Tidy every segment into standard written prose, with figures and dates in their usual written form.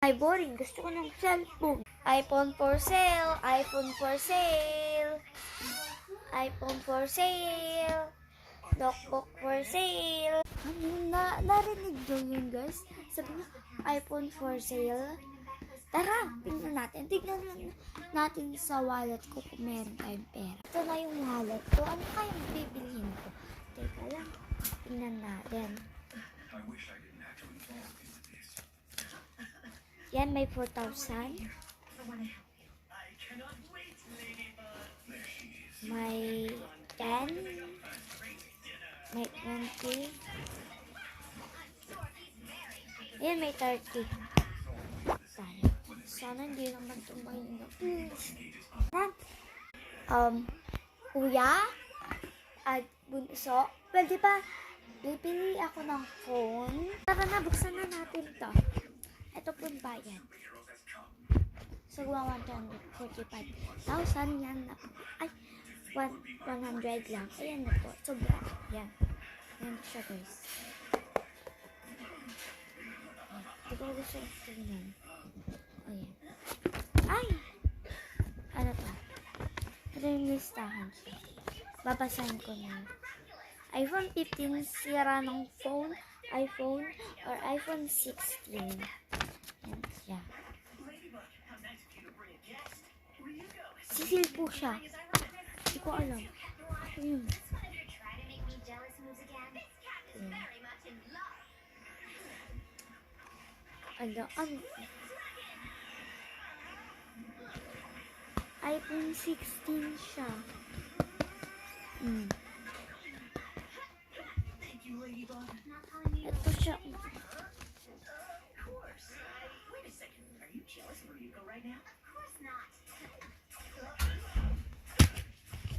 Ay, boring. Gusto ko ng cellphone. iPhone for sale. iPhone for sale. iPhone for sale. Notebook for sale. Ano narinig nyo yun, guys? Sabi niya, iPhone for sale. Tara, tingnan natin. Tignan natin sa wallet ko kung meron tayong pera. Ito na yung wallet ko. Ano kayang bibilihin ko? Teka lang. Tingnan natin. Yan, may 4,000. May 10. May 20. Yan, may 30. Sana hindi naman tumayin na. Kuya at bunso, pwede ba bibili ako ng phone? Tara na, buksan na natin to. Ito po bayan. So, 145,000 yan na. Ay, 100 lang. Ayan na po. Sobra. Yan. Yan siya, guys. Di ko gusto yung tingnan. Ayan. Ay! Ano pa? Ito yung listahan siya. Babasahin ko na. iPhone 15, sira ng phone, iPhone, or iPhone 16. Yan siya. Sisil po siya. Hindi ko alam. Yun. Ano? iPhone 16 siya. Ito siya.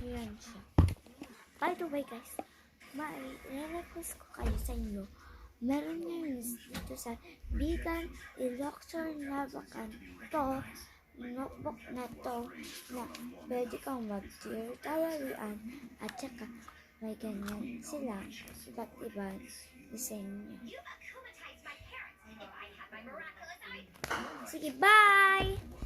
Ayan siya. By the way, guys, request ko kayo sa inyo. Meron ngayon dito sa Bigan Elector Navacan to notebook na to na pwede kang mag-diaryan at saka may ganyan sila iba't ibang disenyo. Sige, bye!